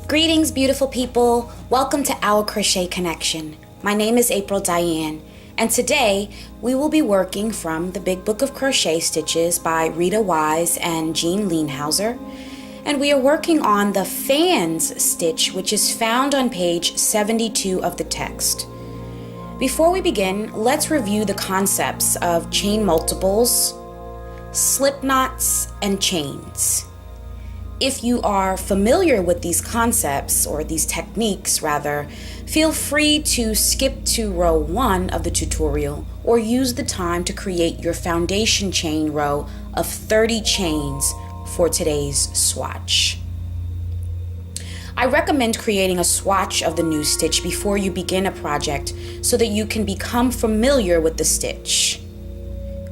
Greetings, beautiful people. Welcome to our Crochet Connection. My name is April Diane, and today we will be working from the Big Book of Crochet Stitches by Rita Wise and Jean Leanhauser. And we are working on the fans stitch, which is found on page 72 of the text. Before we begin, let's review the concepts of chain multiples, slip knots, and chains. If you are familiar with these concepts, or these techniques rather, feel free to skip to row 1 of the tutorial or use the time to create your foundation chain row of 30 chains for today's swatch. I recommend creating a swatch of the new stitch before you begin a project so that you can become familiar with the stitch.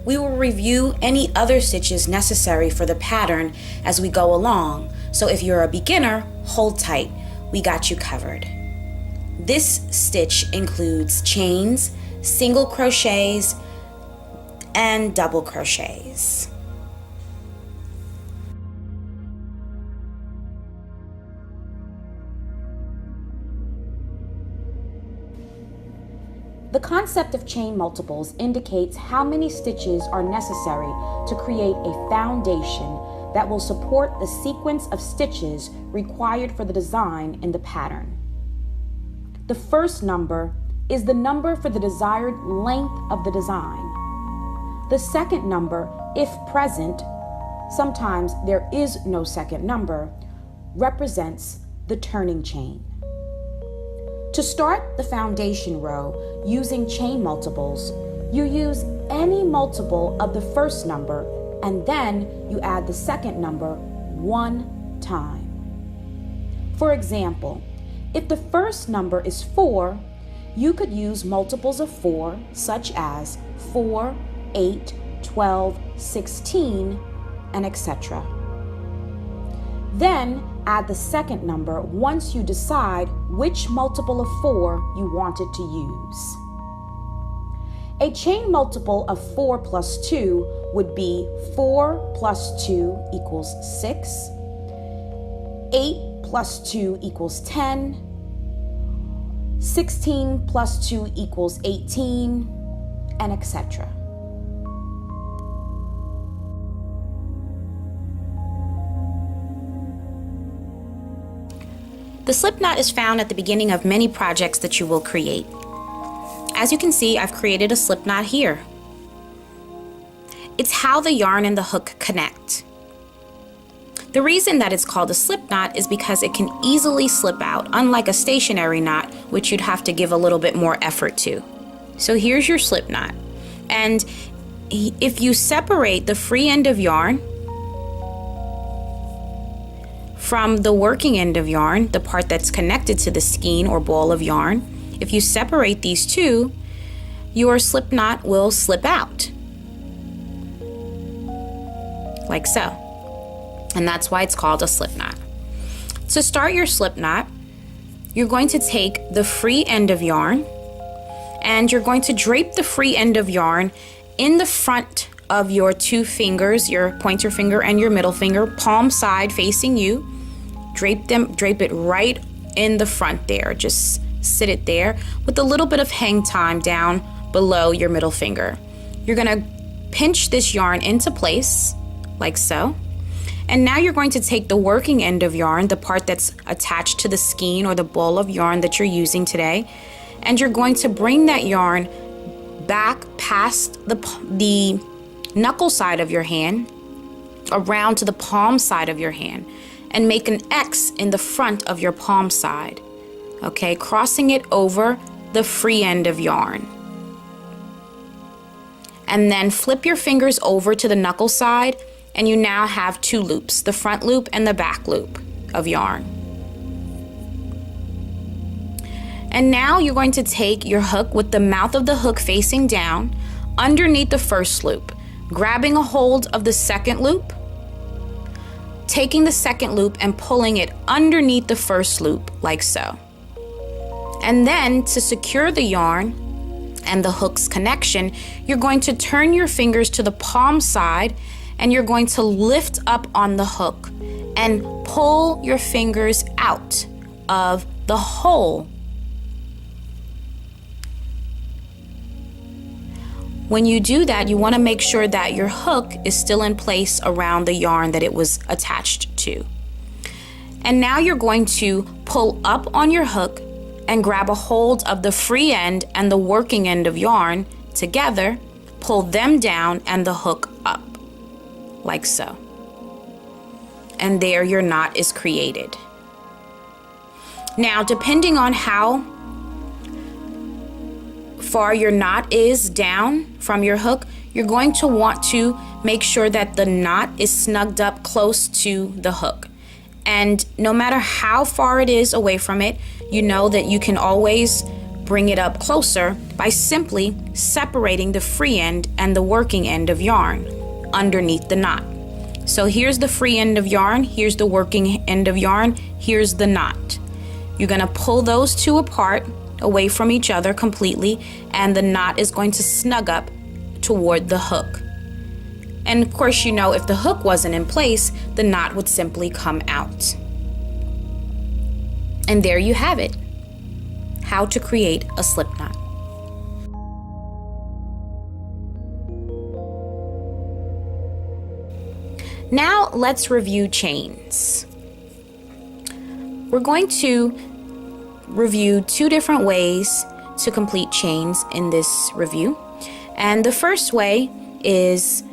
We will review any other stitches necessary for the pattern as we go along, so if you're a beginner, hold tight, we got you covered. This stitch includes chains, single crochets, and double crochets. The concept of chain multiples indicates how many stitches are necessary to create a foundation that will support the sequence of stitches required for the design in the pattern. The first number is the number for the desired length of the design. The second number, if present, sometimes there is no second number, represents the turning chain. To start the foundation row using chain multiples, you use any multiple of the first number and then you add the second number one time. For example, if the first number is 4, you could use multiples of 4 such as 4, 8, 12, 16, and etc. Then add the second number once you decide which multiple of 4 you wanted to use. A chain multiple of 4 plus 2 would be 4 plus 2 equals 6, 8 plus 2 equals 10, 16 plus 2 equals 18, and etc. The slip knot is found at the beginning of many projects that you will create. As you can see, I've created a slip knot here. It's how the yarn and the hook connect. The reason that it's called a slip knot is because it can easily slip out, unlike a stationary knot, which you'd have to give a little bit more effort to. So here's your slip knot. And if you separate the free end of yarn from the working end of yarn, the part that's connected to the skein or ball of yarn, if you separate these two, your slip knot will slip out. Like so. And that's why it's called a slip knot. To start your slip knot, you're going to take the free end of yarn and you're going to drape the free end of yarn in the front of your two fingers, your pointer finger and your middle finger, palm side facing you. Drape it right in the front there. Just sit it there with a little bit of hang time down below your middle finger. You're going to pinch this yarn into place like so. And now you're going to take the working end of yarn, the part that's attached to the skein or the ball of yarn that you're using today, and you're going to bring that yarn back past the knuckle side of your hand, around to the palm side of your hand, and make an X in the front of your palm side, okay, crossing it over the free end of yarn. And then flip your fingers over to the knuckle side, and you now have two loops, the front loop and the back loop of yarn. And now you're going to take your hook with the mouth of the hook facing down underneath the first loop, grabbing a hold of the second loop, taking the second loop and pulling it underneath the first loop like so. And then to secure the yarn and the hook's connection, you're going to turn your fingers to the palm side and you're going to lift up on the hook and pull your fingers out of the hole. When you do that, you want to make sure that your hook is still in place around the yarn that it was attached to. And now you're going to pull up on your hook and grab a hold of the free end and the working end of yarn together, pull them down and the hook up, like so. And there your knot is created. Now, depending on how far your knot is down from your hook, you're going to want to make sure that the knot is snugged up close to the hook. And no matter how far it is away from it, you know that you can always bring it up closer by simply separating the free end and the working end of yarn underneath the knot. So here's the free end of yarn, here's the working end of yarn, here's the knot. You're going to pull those two apart away from each other completely, and the knot is going to snug up toward the hook. And of course, you know, if the hook wasn't in place, the knot would simply come out. And there you have it, how to create a slip knot. Now let's review chains. We're going to review two different ways to complete chains in this review. And the first way is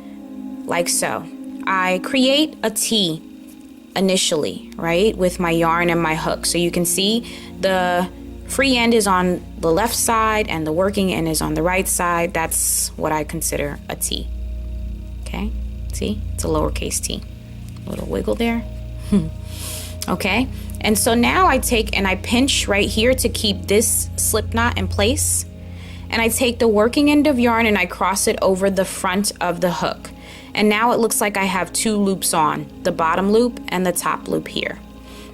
like so. I create a T initially, right, with my yarn and my hook. So you can see the free end is on the left side and the working end is on the right side. That's what I consider a T. Okay, see, it's a lowercase t. A little wiggle there. Okay, and so now I take and I pinch right here to keep this slip knot in place. And I take the working end of yarn and I cross it over the front of the hook. And now it looks like I have two loops on, the bottom loop and the top loop here.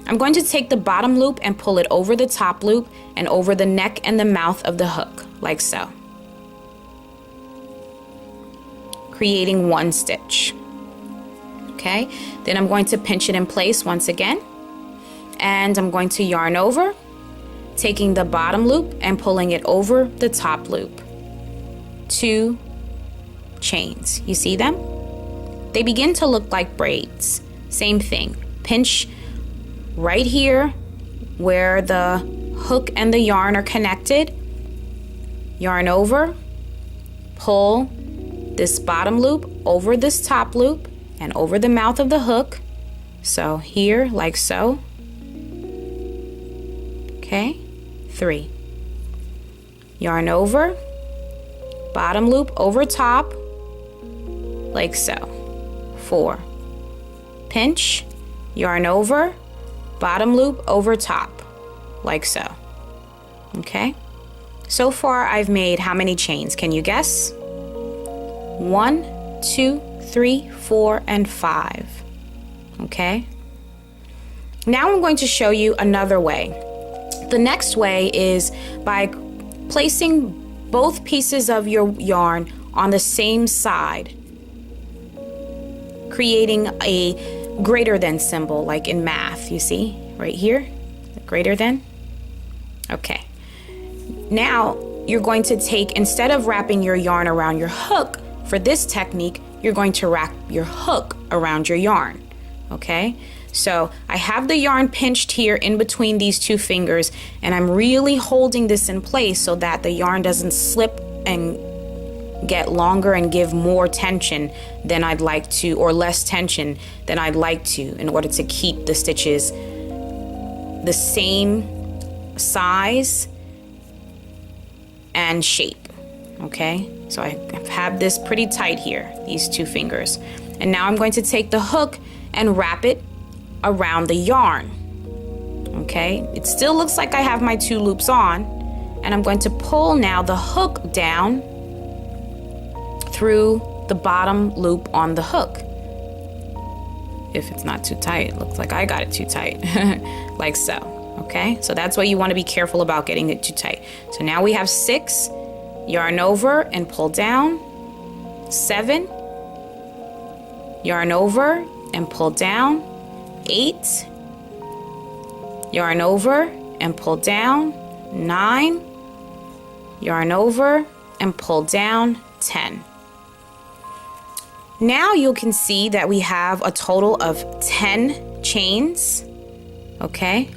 I'm going to take the bottom loop and pull it over the top loop and over the neck and the mouth of the hook, like so, creating one stitch. Okay, then I'm going to pinch it in place once again, and I'm going to yarn over, taking the bottom loop and pulling it over the top loop. Two chains, you see them? They begin to look like braids. Same thing, pinch right here where the hook and the yarn are connected, yarn over, pull this bottom loop over this top loop and over the mouth of the hook. So here, like so. Okay, 3. Yarn over, bottom loop over top, like so. 4. Pinch, yarn over, bottom loop over top, like so. Okay, so far I've made how many chains? Can you guess? 1, 2, 3, 4, and 5. Okay, now I'm going to show you another way. The next way is by placing both pieces of your yarn on the same side, creating a greater than symbol, like in math, you see right here, greater than. Okay, now you're going to take, instead of wrapping your yarn around your hook for this technique, you're going to wrap your hook around your yarn. Okay, so I have the yarn pinched here in between these two fingers, and I'm really holding this in place so that the yarn doesn't slip and get longer and give more tension than I'd like to, or less tension than I'd like to, in order to keep the stitches the same size and shape. Okay, so I have this pretty tight here, these two fingers, and now I'm going to take the hook and wrap it around the yarn. Okay, it still looks like I have my two loops on, and I'm going to pull now the hook down through the bottom loop on the hook. If it's not too tight, it looks like I got it too tight, like so. Okay, so that's why you want to be careful about getting it too tight. So now we have 6, yarn over and pull down, 7, yarn over and pull down, 8, yarn over and pull down, 9, yarn over and pull down, 10. Now you can see that we have a total of 10 chains, okay?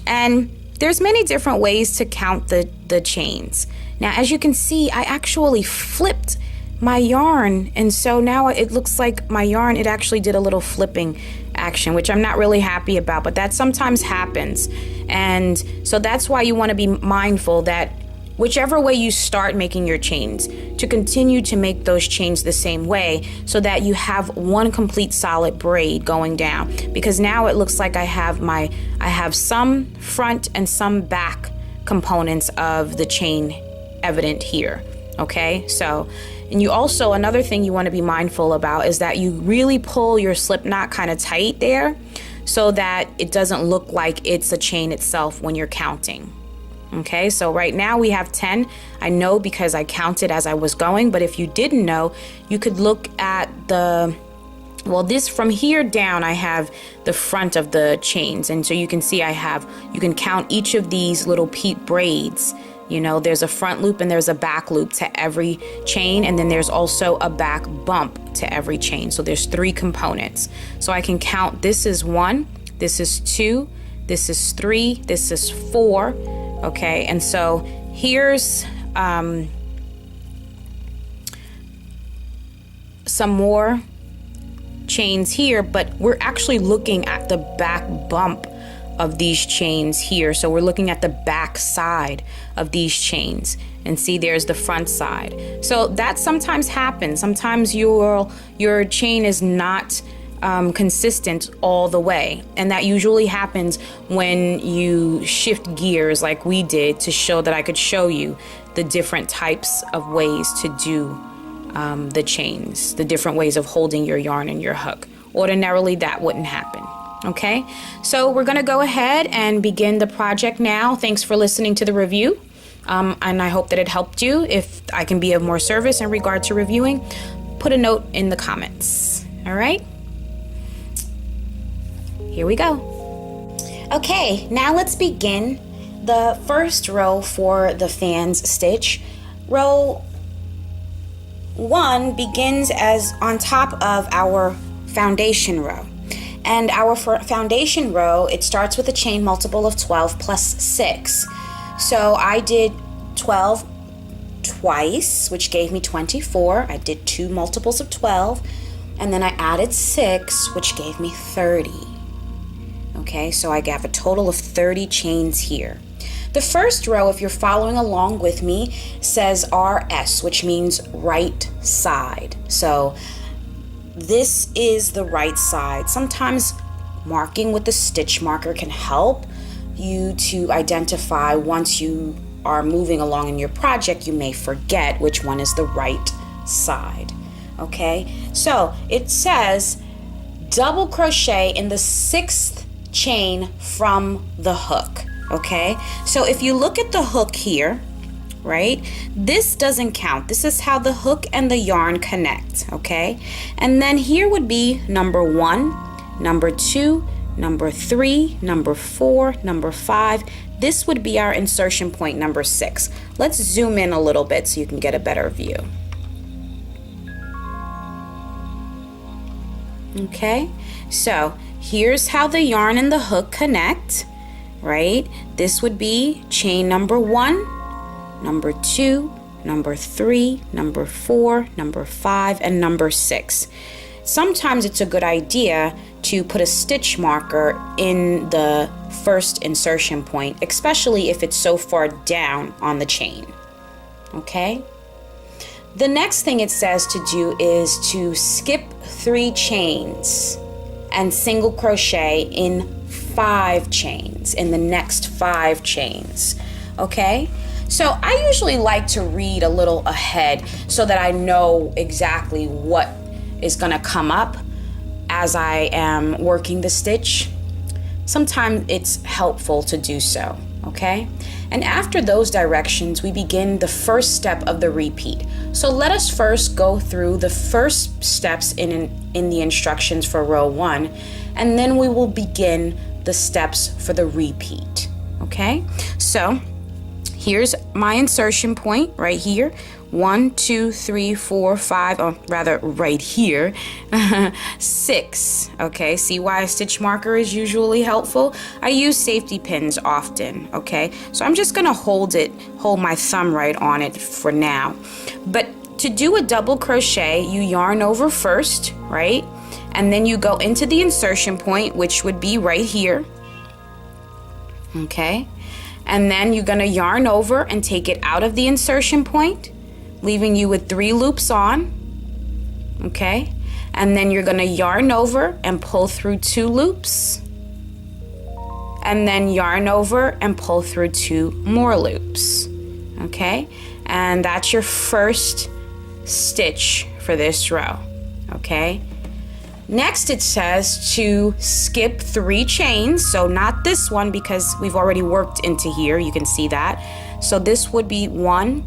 And there's many different ways to count the chains. Now, as you can see, I actually flipped my yarn, and so now it looks like my yarn, it actually did a little flipping action, which I'm not really happy about, but that sometimes happens. And so that's why you want to be mindful that whichever way you start making your chains, to continue to make those chains the same way so that you have one complete solid braid going down. Because now it looks like I have some front and some back components of the chain evident here. Okay, so, and you also, another thing you want to be mindful about is that you really pull your slip knot kind of tight there so that it doesn't look like it's a chain itself when you're counting. Okay, so right now we have 10. I know because I counted as I was going, but if you didn't know, you could look at this from here down, I have the front of the chains. And so you can see you can count each of these little peep braids. You know, there's a front loop and there's a back loop to every chain, and then there's also a back bump to every chain. So there's 3 components. So I can count, this is 1, this is 2, this is 3, this is 4. Okay, and so here's some more chains here, but we're actually looking at the back bump of these chains here. So we're looking at the back side of these chains, and see there's the front side. So that sometimes happens. Sometimes your chain is not consistent all the way, and that usually happens when you shift gears like we did to show that I could show you the different types of ways to do the chains, the different ways of holding your yarn and your hook. Ordinarily that wouldn't happen. Okay, so we're gonna go ahead and begin the project now. Thanks for listening to the review, and I hope that it helped you. If I can be of more service in regard to reviewing, put a note in the comments. All right, here we go. Okay, now let's begin the first row for the fans stitch. Row 1 begins as on top of our foundation row. And our foundation row, it starts with a chain multiple of 12 plus 6. So I did 12 twice, which gave me 24. I did 2 multiples of 12, and then I added 6, which gave me 30. Okay, so I have a total of 30 chains here. The first row, if you're following along with me, says RS, which means right side. So this is the right side. Sometimes marking with the stitch marker can help you to identify. Once you are moving along in your project, you may forget which one is the right side. Okay, so it says double crochet in the 6th chain from the hook. Okay, so if you look at the hook here, right, this doesn't count. This is how the hook and the yarn connect. Okay, and then here would be number 1, number 2, number 3, number 4, number 5. This would be our insertion point number 6. Let's zoom in a little bit so you can get a better view. Okay, so here's how the yarn and the hook connect, right? This would be chain number 1, number 2, number 3, number 4, number 5, and number 6. Sometimes it's a good idea to put a stitch marker in the first insertion point, especially if it's so far down on the chain. Okay? The next thing it says to do is to skip 3 chains and single crochet in 5 chains, in the next 5 chains. Okay? So I usually like to read a little ahead so that I know exactly what is going to come up as I am working the stitch. Sometimes it's helpful to do so, okay? And after those directions, we begin the first step of the repeat. So let us first go through the first steps in the instructions for row 1, and then we will begin the steps for the repeat. Okay, so here's my insertion point right here. 1, 2, 3, 4, 5, or rather right here, 6. Okay, see why a stitch marker is usually helpful? I use safety pins often, okay? So I'm just gonna hold my thumb right on it for now. But to do a double crochet, you yarn over first, right? And then you go into the insertion point, which would be right here, okay? And then you're gonna yarn over and take it out of the insertion point, leaving you with 3 loops on, okay? And then you're gonna yarn over and pull through 2 loops, and then yarn over and pull through 2 more loops, okay? And that's your first stitch for this row, okay? Next it says to skip 3 chains, so not this one because we've already worked into here, you can see that. So this would be 1,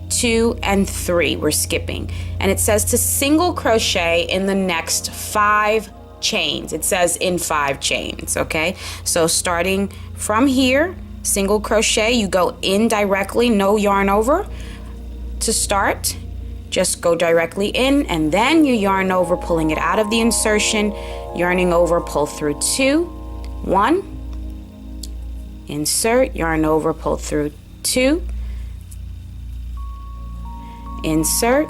2, and 3 we're skipping. And it says to single crochet in the next 5 chains. It says in 5 chains, okay? So starting from here, single crochet, you go in directly, no yarn over to start. Just go directly in, and then you yarn over, pulling it out of the insertion, yarning over, pull through 2, 1, insert, yarn over, pull through 2, insert,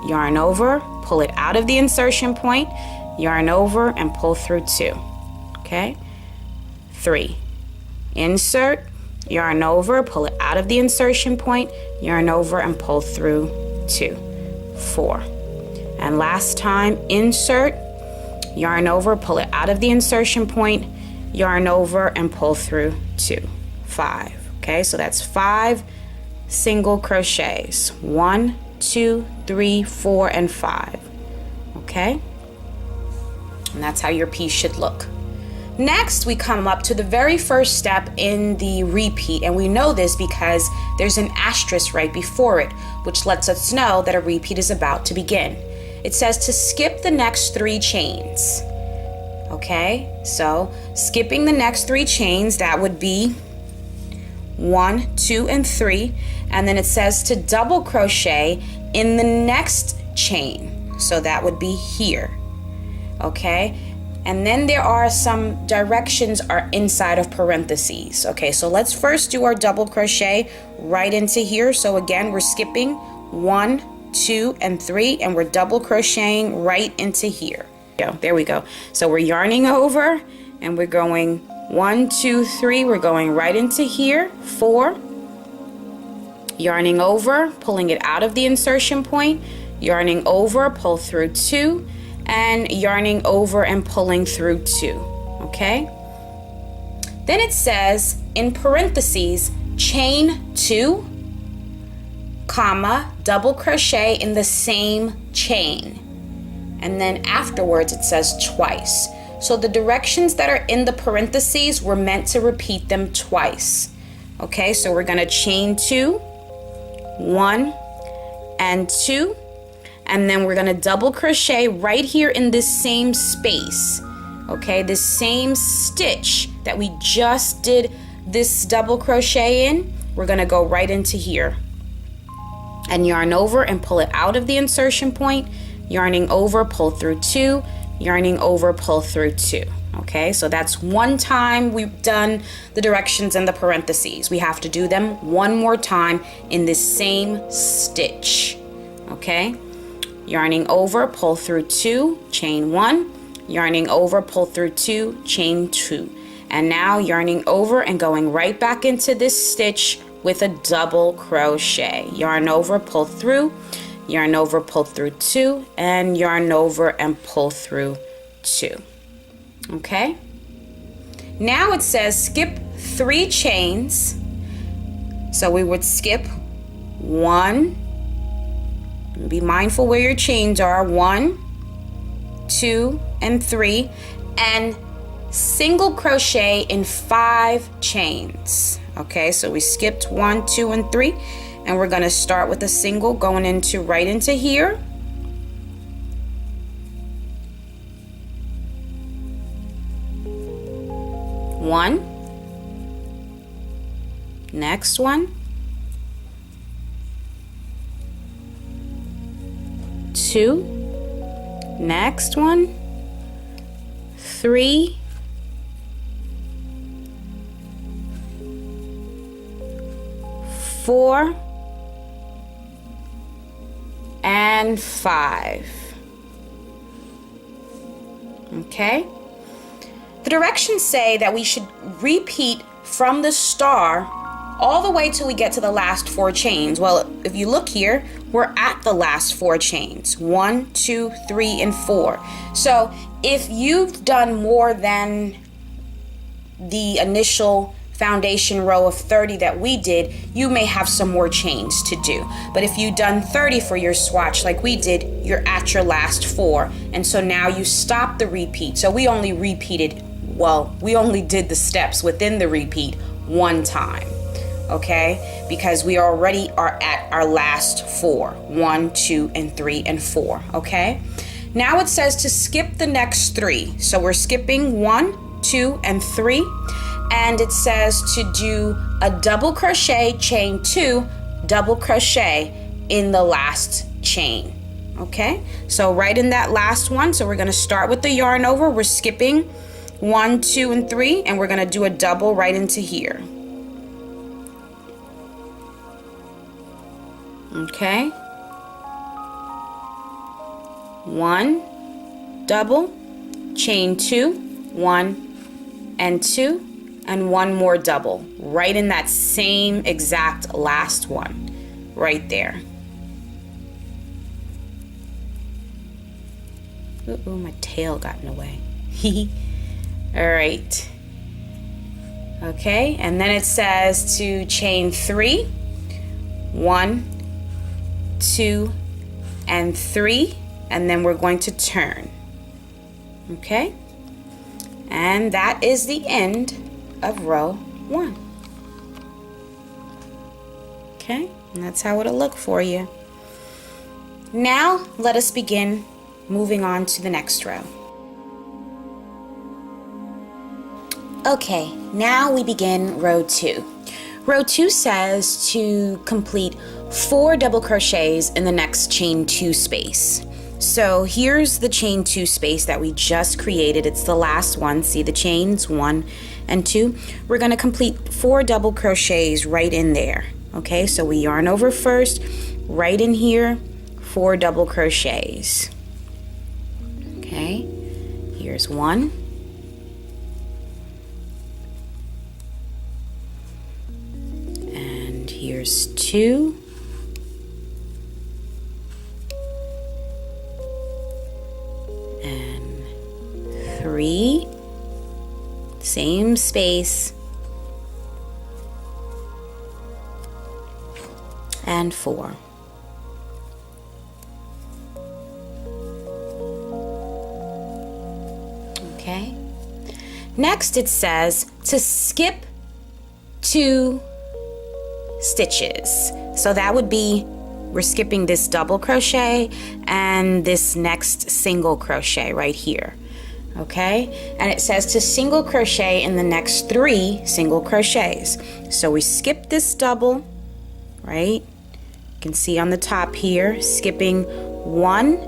yarn over, pull it out of the insertion point, yarn over and pull through 2, okay? 3, insert, yarn over, pull it out of the insertion point, yarn over and pull through 2, 4, and last time, insert, yarn over, pull it out of the insertion point, yarn over and pull through 2, 5, okay? So that's 5 single crochets, 1, 2, 3, 4, and 5, okay? And that's how your piece should look. Next, we come up to the very first step in the repeat, and we know this because there's an asterisk right before it, which lets us know that a repeat is about to begin. It says to skip the next 3 chains, okay? So skipping the next 3 chains, that would be 1, 2, and 3, and then it says to double crochet in the next chain, so that would be here, okay? And then there are some directions are inside of parentheses, okay? So let's first do our double crochet right into here. So again, we're skipping 1, 2, and 3, and we're double crocheting right into here. There we go. So we're yarning over, and we're going 1, 2, 3, we're going right into here, 4, yarning over, pulling it out of the insertion point, yarning over, pull through 2, and yarning over and pulling through 2, okay? Then it says in parentheses, chain 2, comma, double crochet in the same chain. And then afterwards it says twice. So the directions that are in the parentheses, we're meant to repeat them twice. Okay, so we're gonna chain 2, 1, and 2, and then we're gonna double crochet right here in this same space. Okay, this same stitch that we just did this double crochet in, we're gonna go right into here. And yarn over and pull it out of the insertion point, yarning over, pull through 2, yarning over, pull through 2. Okay, so that's one time we've done the directions in the parentheses. We have to do them one more time in this same stitch. Okay, yarning over, pull through 2, chain 1, yarning over, pull through 2, chain 2. And now yarning over and going right back into this stitch with a double crochet. Yarn over, pull through, yarn over, pull through 2, and yarn over and pull through 2. Okay, now it says skip 3 chains. So we would skip 1, be mindful where your chains are, 1, 2, and 3, and single crochet in 5 chains. Okay, so we skipped 1, 2, and 3, and we're going to start with a single going into right into here. 1, next one, 2, next one, 3, 4, and 5. Okay? The directions say that we should repeat from the star all the way till we get to the last 4 chains. Well, if you look here, we're at the last 4 chains. 1, 2, 3, and 4. So if you've done more than the initial foundation row of 30 that we did, you may have some more chains to do. But if you've done 30 for your swatch like we did, you're at your last 4. And so now you stop the repeat. So we only repeated, well, we only did the steps within the repeat 1 time. Okay, because we already are at our last 4. 1, 2, and 3, and 4. Okay, now it says to skip the next 3. So we're skipping 1, 2, and 3, and it says to do a double crochet, chain 2, double crochet in the last chain. Okay, so right in that last one, so we're going to start with the yarn over. We're skipping 1, 2, and 3, and we're going to do a double right into here. Okay, 1, double, chain 2, 1 and 2, and 1 more double right in that same exact last one right there. Ooh, my tail got in the way. All right. Okay, and then it says to chain 3, 1, 2, and 3, and then we're going to turn. Okay, and that is the end of row 1. Okay, and that's how it'll look for you. Now let us begin moving on to the next row. Okay, now we begin row 2. Row 2 says to complete 4 double crochets in the next chain 2 space. So here's the chain 2 space that we just created. It's the last one. See the chains 1 and 2. We're going to complete 4 double crochets right in there. Okay, so we yarn over first, right in here, 4 double crochets. Okay, here's 1. And here's 2. And 3. Same space. And 4. Okay. Next it says to skip 2 stitches. So that would be, we're skipping this double crochet and this next single crochet right here. Okay, and it says to single crochet in the next 3 single crochets. So we skip this double, right? You can see on the top here, skipping 1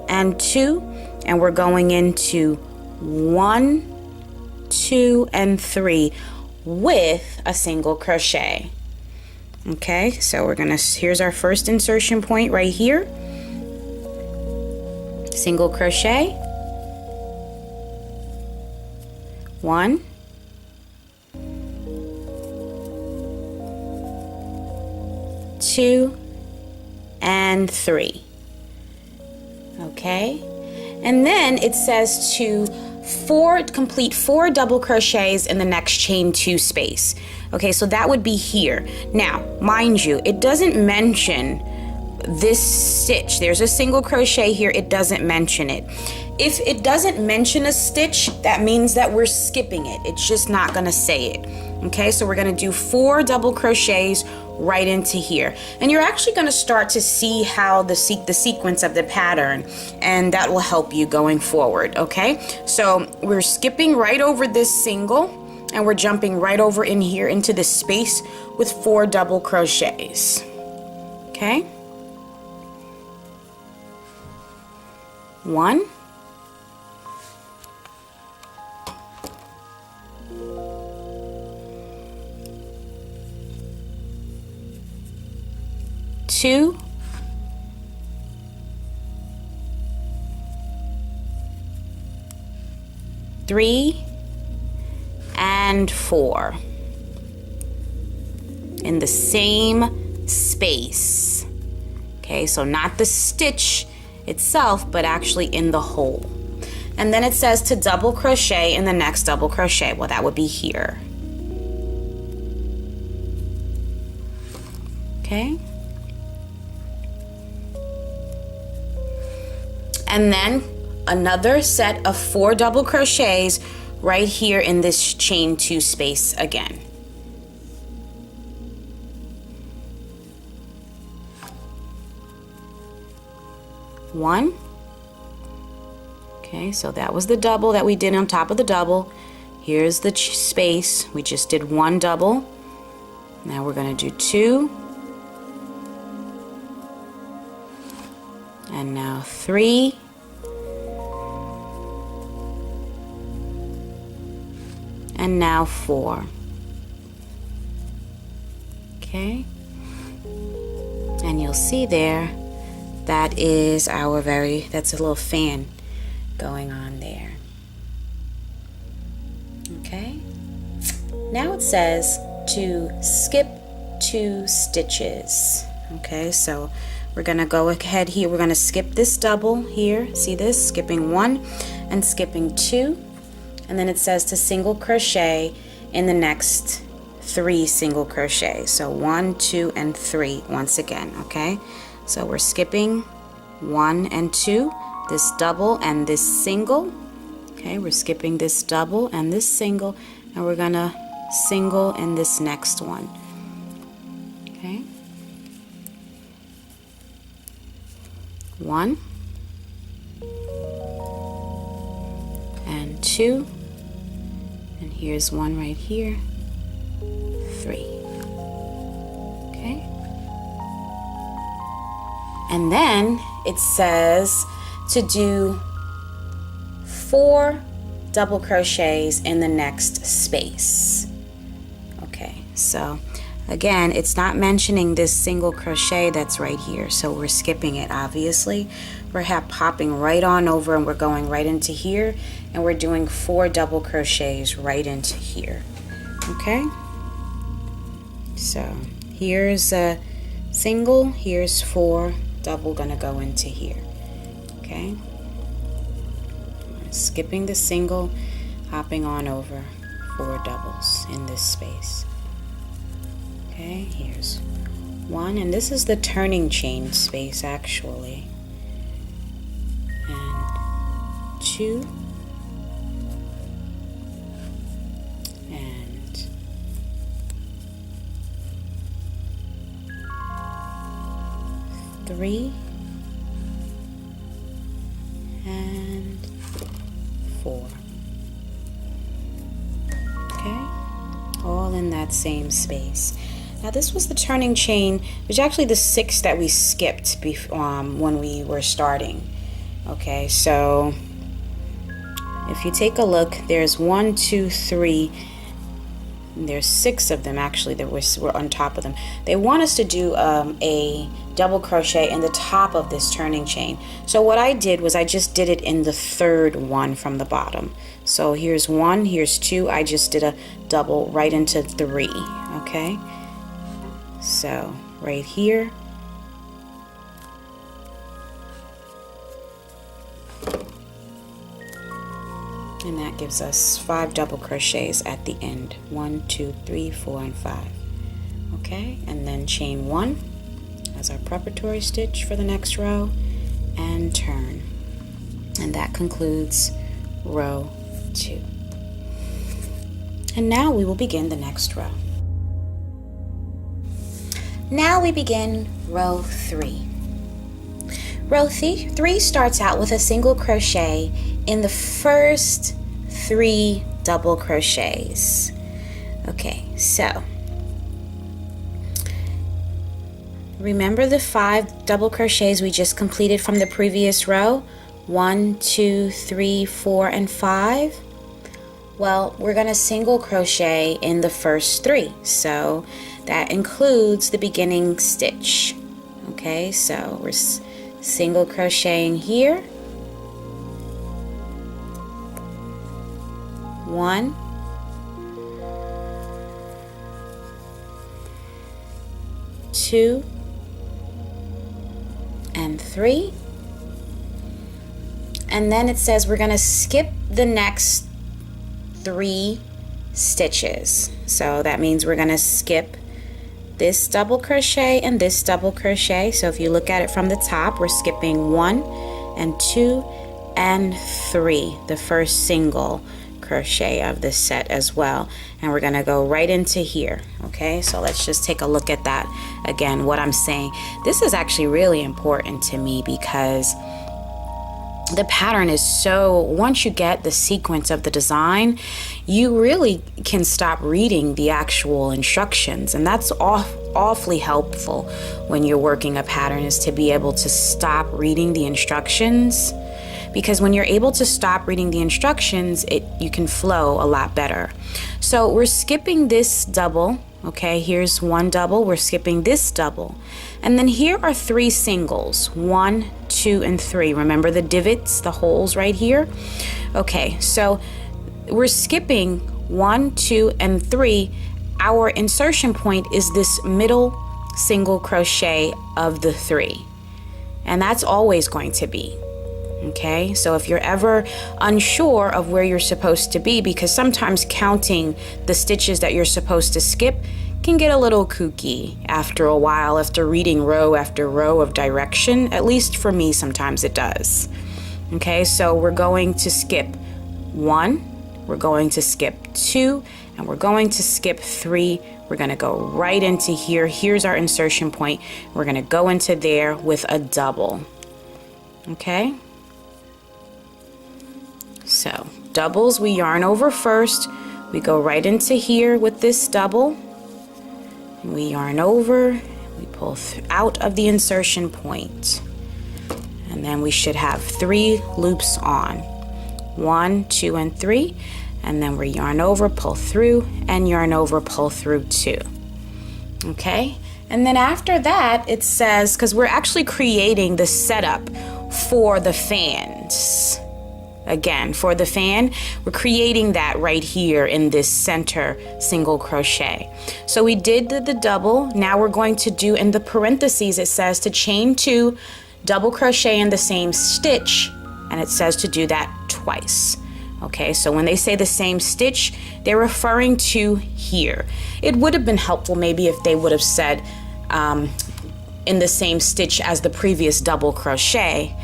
and 2, and we're going into 1, 2, and 3 with a single crochet. Okay, so we're gonna, here's our first insertion point right here. Single crochet. 1, 2, and 3. Okay, and then it says to complete 4 double crochets in the next chain 2 space. Okay, so that would be here. Now, mind you, it doesn't mention this stitch. There's a single crochet here, it doesn't mention it. If it doesn't mention a stitch, that means that we're skipping it. It's just not gonna say it. Okay, so we're gonna do 4 double crochets right into here. And you're actually gonna start to see how the sequence of the pattern, and that will help you going forward, okay? So we're skipping right over this single, and we're jumping right over in here into this space with 4 double crochets. Okay, 1, 2, 3, and 4 in the same space. Okay, so not the stitch itself, but actually in the hole. And then it says to double crochet in the next double crochet. Well, that would be here. Okay. And then another set of 4 double crochets right here in this chain 2 space again. One. Okay, so that was the double that we did on top of the double. Here's the space. We just did 1 double. Now we're going to do 2. And now 3. And now 4. Okay. And you'll see there, that is our that's a little fan going on there. Okay. Now it says to skip 2 stitches. Okay, so we're gonna go ahead here. We're gonna skip this double here. See this? Skipping 1 and skipping 2. And then it says to single crochet in the next 3 single crochets. So 1, 2, and 3 once again. Okay, so we're skipping 1 and 2, this double and this single. Okay, we're skipping this double and this single, and we're gonna single in this next one. Okay, 1 and 2, and here's 1 right here, 3. Okay, and then it says to do 4 double crochets in the next space. Okay, so again, it's not mentioning this single crochet that's right here, so we're skipping it. Obviously, we're popping right on over, and we're going right into here, and we're doing 4 double crochets right into here. Okay, so here's a single, here's 4 double gonna go into here. Okay, skipping the single, hopping on over 4 doubles in this space. Okay, here's 1, and this is the turning chain space actually, and 2, and 3, and 4. Okay, all in that same space. Now this was the turning chain, which actually the 6 that we skipped when we were starting. Okay, so if you take a look, there's 1, 2, 3, and there's 6 of them actually that were on top of them. They want us to do a double crochet in the top of this turning chain. So what I did was I just did it in the 3rd one from the bottom. So here's 1, here's 2, I just did a double right into 3. Okay, so right here, and that gives us 5 double crochets at the end. 1, 2, 3, 4, and 5. Okay, and then chain 1 as our preparatory stitch for the next row, and turn, and that concludes row 2. And now we will begin the next row. Now we begin row 3. Row 3 starts out with a single crochet in the first 3 double crochets. Okay, so remember the 5 double crochets we just completed from the previous row? 1, 2, 3, 4, and 5. Well, we're going to single crochet in the first 3, so that includes the beginning stitch. Okay, so we're single crocheting here. 1, 2, and 3. And then it says we're going to skip the next 3 stitches. So that means we're going to skip this double crochet and this double crochet. So if you look at it from the top, we're skipping 1 and 2 and 3, the first single crochet of this set as well, and we're gonna go right into here. Okay, so let's just take a look at that again. What I'm saying, this is actually really important to me because the pattern is so, once you get the sequence of the design, you really can stop reading the actual instructions, and that's awfully helpful when you're working a pattern, is to be able to stop reading the instructions. Because when you're able to stop reading the instructions, you can flow a lot better. So we're skipping this double. Okay, here's 1 double, we're skipping this double. And then here are 3 singles, 1, 2, and 3. Remember the divots, the holes right here? Okay, so we're skipping 1, 2, and 3. Our insertion point is this middle single crochet of the 3. And that's always going to be. Okay, so if you're ever unsure of where you're supposed to be, because sometimes counting the stitches that you're supposed to skip can get a little kooky after a while, after reading row after row of direction. At least for me, sometimes it does. Okay, so we're going to skip 1, we're going to skip 2, and we're going to skip 3. We're going to go right into here. Here's our insertion point. We're going to go into there with a double. Okay, so doubles, we yarn over first, we go right into here with this double, and we yarn over, we pull out of the insertion point, and then we should have 3 loops on, 1, 2, and 3, and then we yarn over, pull through, and yarn over, pull through 2. Okay, and then after that it says, because we're actually creating the setup for the fans. Again, for the fan, we're creating that right here in this center single crochet. So we did the double. Now we're going to do, in the parentheses it says to chain 2, double crochet in the same stitch, and it says to do that twice. Okay, so when they say the same stitch, they're referring to here. It would have been helpful maybe if they would have said in the same stitch as the previous double crochet.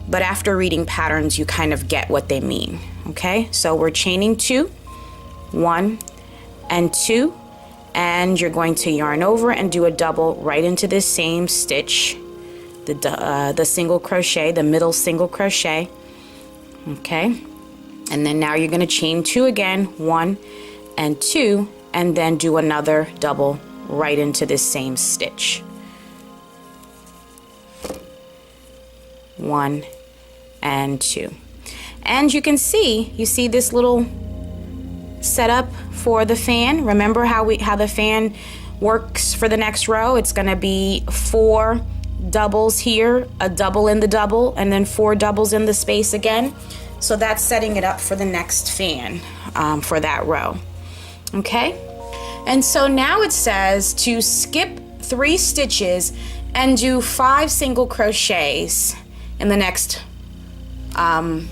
But after reading patterns, you kind of get what they mean. Okay, so we're chaining 2, 1, and 2, and you're going to yarn over and do a double right into this same stitch, the single crochet, the middle single crochet. Okay, and then now you're going to chain 2 again, 1 and 2, and then do another double right into this same stitch. 1 and 2, and you can see, you see this little setup for the fan. Remember how the fan works for the next row? It's going to be 4 doubles here, a double in the double, and then 4 doubles in the space again. So that's setting it up for the next fan for that row. Okay, and so now it says to skip 3 stitches and do 5 single crochets in the next 5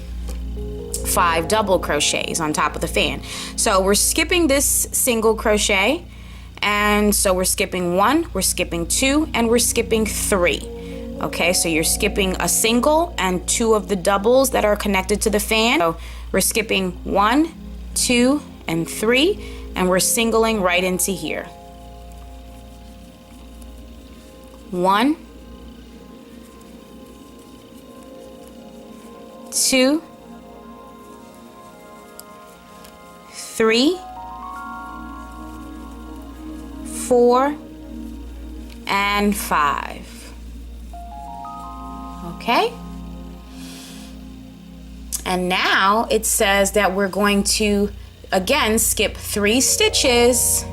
double crochets on top of the fan. So we're skipping this single crochet, and so we're skipping 1, we're skipping 2, and we're skipping 3. Okay, so you're skipping a single and 2 of the doubles that are connected to the fan. So we're skipping 1, 2, and 3, and we're singling right into here. 1, 2, 3, 4, and 5. Okay? And now it says that we're going to again skip 3 stitches.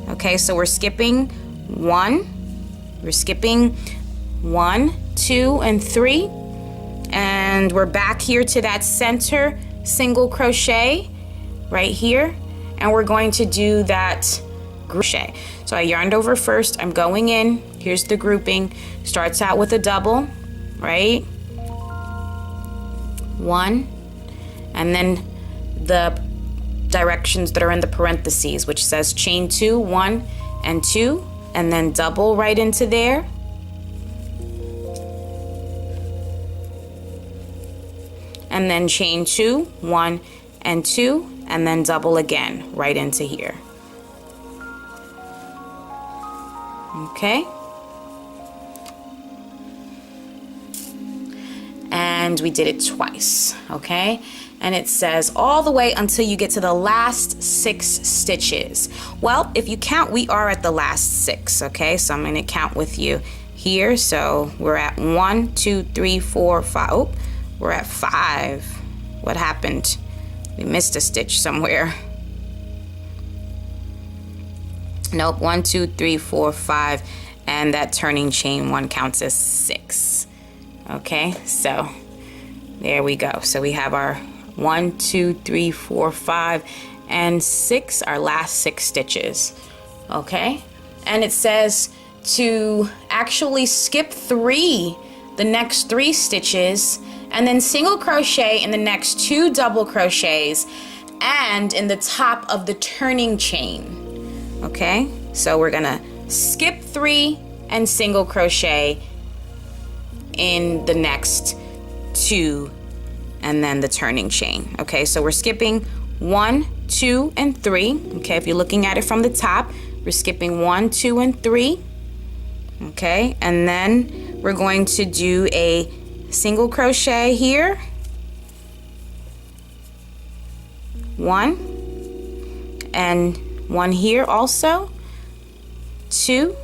Okay, so we're skipping 1, 2, and 3, and we're back here to that center single crochet right here, and we're going to do that crochet. So I yarned over first, I'm going in, here's the grouping, starts out with a double, right? 1, and then the directions that are in the parentheses, which says chain 2, 1 and 2, and then double right into there, and then chain 2, 1 and 2, and then double again right into here. Okay, and we did it twice. Okay, and it says all the way until you get to the last 6 stitches. Well, if you count, we are at the last 6. Okay, so I'm going to count with you here. So we're at 1, 2, 3, 4, 5. Oh, we're at 5. What happened? We missed a stitch somewhere. Nope, 1, 2, 3, 4, 5, and that turning chain 1 counts as 6. Okay, so there we go. So we have our 1, 2, 3, 4, 5, and 6, our last 6 stitches. Okay, and it says to actually skip 3, the next 3 stitches, and then single crochet in the next 2 double crochets and in the top of the turning chain. Okay, so we're gonna skip 3 and single crochet in the next 2 and then the turning chain. Okay, so we're skipping 1, 2, and 3. Okay, if you're looking at it from the top, we're skipping 1, 2, and 3. Okay, and then we're going to do a single crochet here, 1, and 1 here also, 2.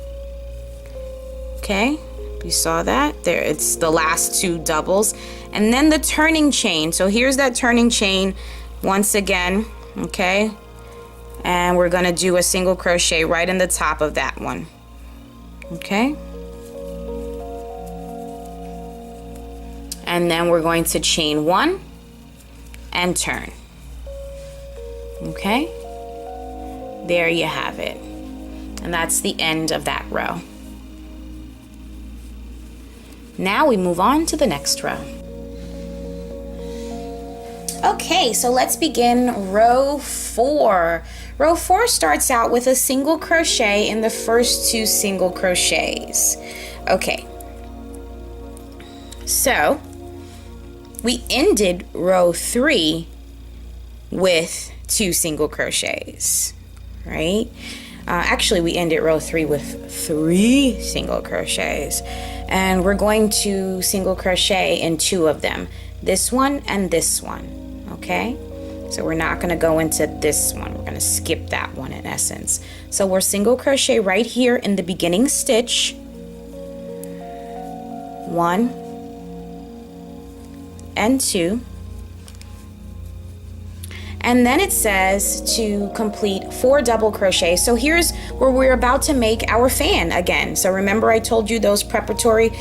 Okay, you saw that there, it's the last 2 doubles, and then the turning chain. So here's that turning chain once again. Okay, and we're gonna do a single crochet right in the top of that one. Okay, and then we're going to chain 1 and turn. Okay, there you have it, and that's the end of that row. Now we move on to the next row. Okay, so let's begin row 4. Row 4 starts out with a single crochet in the first 2 single crochets. Okay, so we ended row 3 with 2 single crochets, right? Actually, we ended row 3 with 3 single crochets, and we're going to single crochet in 2 of them, this one and this one. Okay, so we're not going to go into this one, we're going to skip that one in essence. So we're single crochet right here in the beginning stitch, 1 and 2, and then it says to complete 4 double crochets. So here's where we're about to make our fan again. So remember I told you those preparatory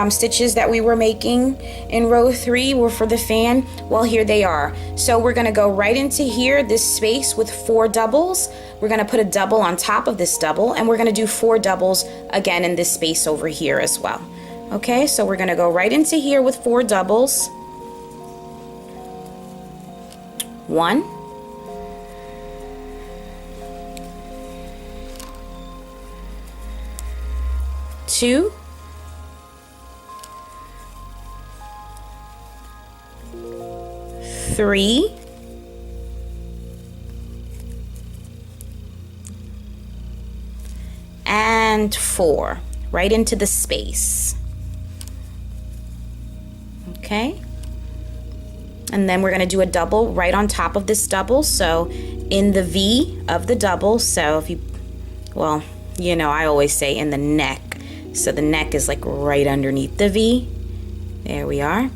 stitches that we were making in row 3 were for the fan? Well, here they are. So we're gonna go right into here, this space with 4 doubles. We're gonna put a double on top of this double, and we're gonna do 4 doubles again in this space over here as well. Okay, so we're gonna go right into here with 4 doubles. 1, 2, 3, and 4, right into the space. Okay, and then we're going to do a double right on top of this double, so in the V of the double. So if you, well, you know, I always say in the neck. So the neck is like right underneath the V. There we are.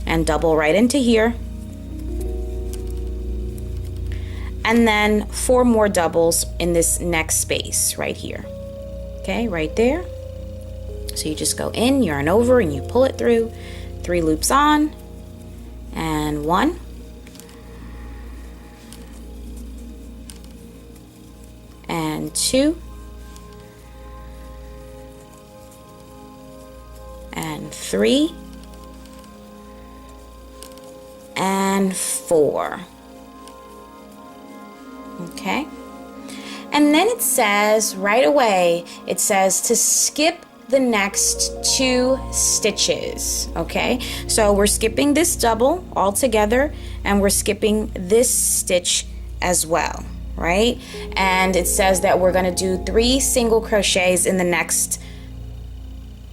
And double right into here. And then 4 more doubles in this next space right here. Okay, right there. So you just go in, yarn over, and you pull it through. 3 loops on, and 1. And 2. And 3. And 4. Okay, and then it says right away, it says to skip the next 2 stitches. Okay, so we're skipping this double all together, and we're skipping this stitch as well, right? And it says that we're going to do 3 single crochets in the next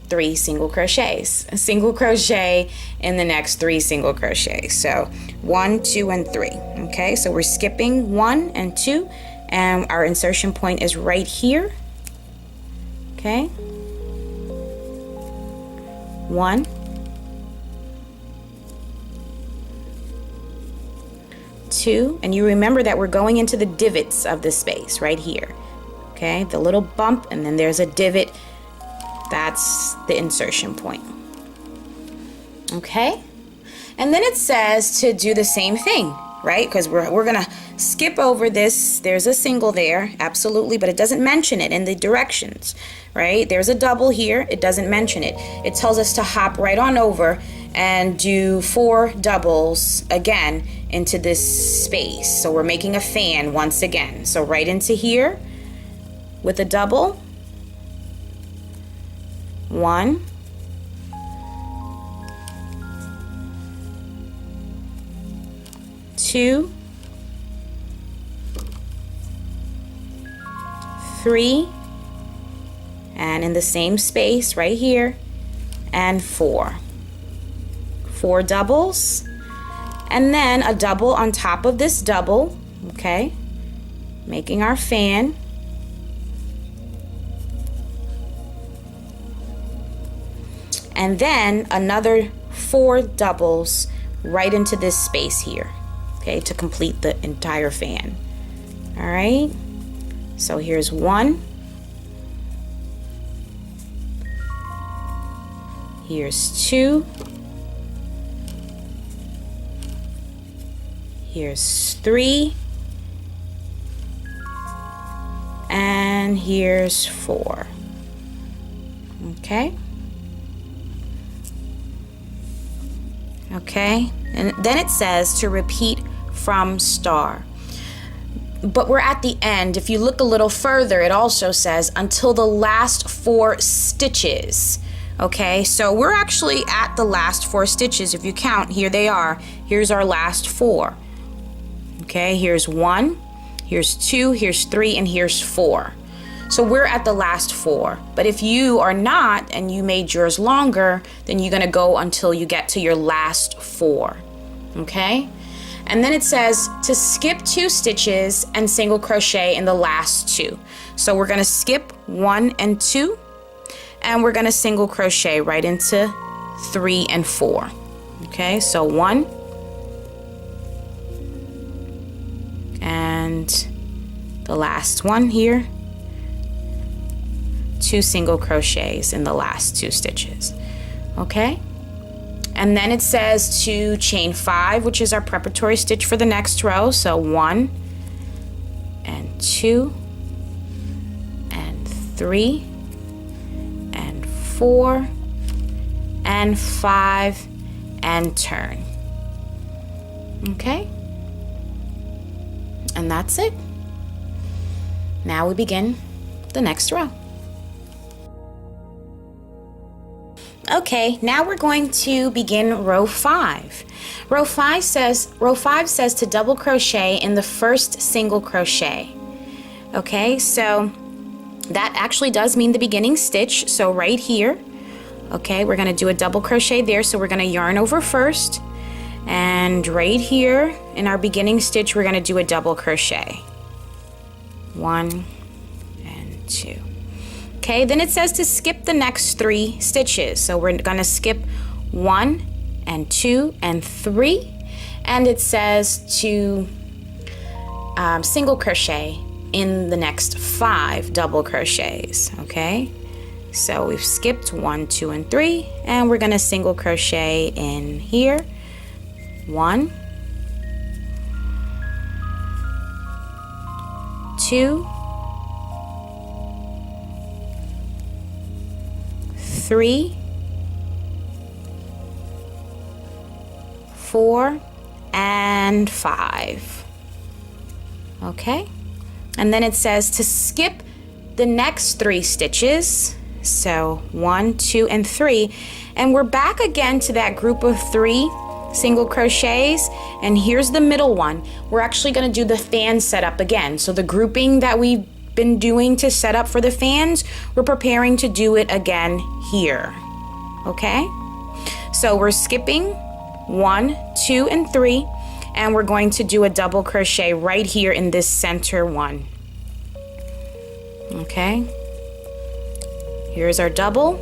3 single crochets, a single crochet in the next 3 single crochets. So 1, 2, and 3. Okay, so we're skipping 1 and 2, and our insertion point is right here. Okay, 1, 2, and you remember that we're going into the divots of the space right here. Okay, the little bump, and then there's a divot. That's the insertion point. Okay, and then it says to do the same thing, right? Because we're gonna skip over this. There's a single there, absolutely, but it doesn't mention it in the directions, right? There's a double here, it doesn't mention it. It tells us to hop right on over and do 4 doubles again into this space. So we're making a fan once again. So right into here with a double. 1, 2, 3, and in the same space right here, and 4. 4 doubles, and then a double on top of this double. Okay, making our fan. And then another 4 doubles right into this space here, okay, to complete the entire fan. All right, so here's 1, here's 2, here's 3, and here's 4. Okay. Okay, and then it says to repeat from star. But we're at the end. If you look a little further, it also says until the last 4 stitches. Okay, so we're actually at the last 4 stitches. If you count, here they are. Here's our last 4. Okay, here's 1, here's 2, here's 3, and here's 4. So we're at the last 4. But if you are not, and you made yours longer, then you're gonna go until you get to your last 4. Okay? And then it says to skip 2 stitches and single crochet in the last 2. So we're gonna skip 1 and 2, and we're gonna single crochet right into 3 and 4. Okay, so 1, and the last one here, 2 single crochets in the last 2 stitches. Okay, and then it says to chain 5, which is our preparatory stitch for the next row. So 1 and 2 and 3 and 4 and 5 and turn. Okay, and that's it. Now we begin the next row. Okay, now we're going to begin row 5. Row 5 says to double crochet in the first single crochet. Okay, so that actually does mean the beginning stitch. So right here, okay, we're going to do a double crochet there. So we're going to yarn over first, and right here in our beginning stitch we're going to do a double crochet. 1 and 2. Okay, then it says to skip the next 3 stitches. So we're gonna skip 1 and 2 and 3, and it says to single crochet in the next 5 double crochets. Okay, so we've skipped 1, 2, and 3, and we're gonna single crochet in here. 1, 2, 3, 4, and 5. Okay, and then it says to skip the next 3 stitches. So 1, 2, and 3, and we're back again to that group of 3 single crochets, and here's the middle one. We're actually going to do the fan setup again. So the grouping that we've been doing to set up for the fans, we're preparing to do it again here. Okay, so we're skipping 1, 2, and 3, and we're going to do a double crochet right here in this center one. Okay, here's our double.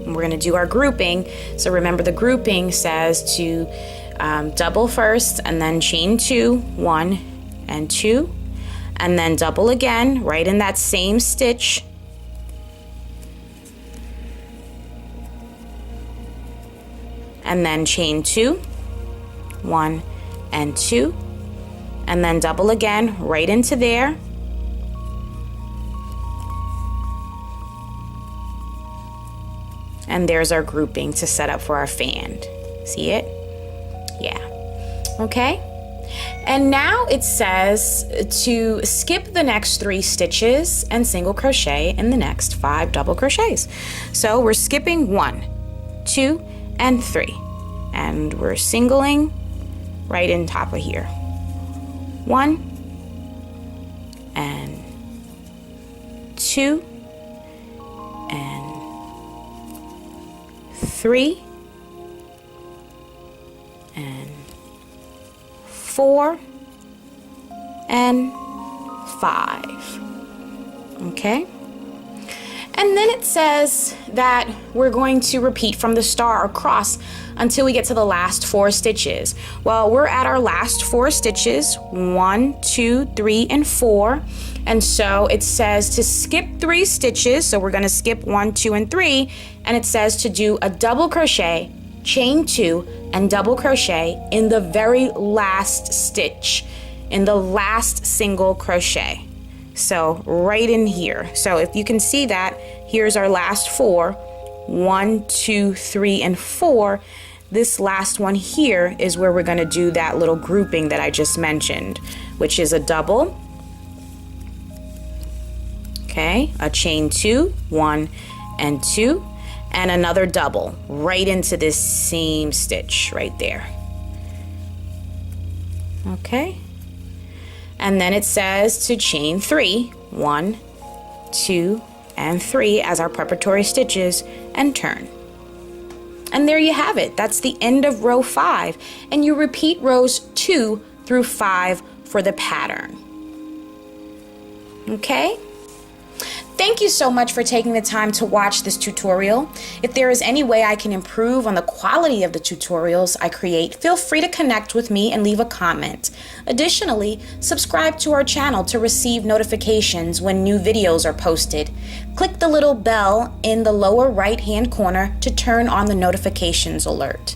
We're going to do our grouping. So remember, the grouping says to double first and then chain 2, 1 and 2, and then double again right in that same stitch, and then chain 2, 1 and 2, and then double again right into there, and there's our grouping to set up for our fan. See it? Yeah. Okay, and now it says to skip the next 3 stitches and single crochet in the next 5 double crochets. So we're skipping 1, 2, and 3, and we're singling right in top of here. 1 and 2 and 3 and 4 and 5. Okay, and then it says that we're going to repeat from the star across until we get to the last 4 stitches. Well, we're at our last 4 stitches, 1, 2, 3, and 4. And so it says to skip 3 stitches. So we're going to skip 1, 2, and 3. And it says to do a double crochet, chain 2, and double crochet in the very last stitch, in the last single crochet. So right in here. So if you can see that, here's our last 4, 1, 2, 3, and 4. This last one here is where we're going to do that little grouping that I just mentioned, which is a double, okay, a chain 2, 1 and 2, and another double right into this same stitch right there. Okay, and then it says to chain 3, 1, 2, and 3 as our preparatory stitches, and turn. And there you have it. That's the end of row 5, and you repeat rows 2 through 5 for the pattern. Okay? Thank you so much for taking the time to watch this tutorial. If there is any way I can improve on the quality of the tutorials I create, feel free to connect with me and leave a comment. Additionally, subscribe to our channel to receive notifications when new videos are posted. Click the little bell in the lower right-hand corner to turn on the notifications alert.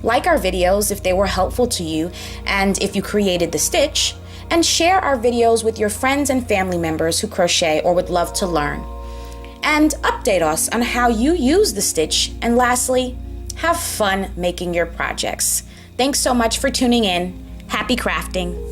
Like our videos if they were helpful to you and if you created the stitch, and share our videos with your friends and family members who crochet or would love to learn. And update us on how you use the stitch. And lastly, have fun making your projects. Thanks so much for tuning in. Happy crafting.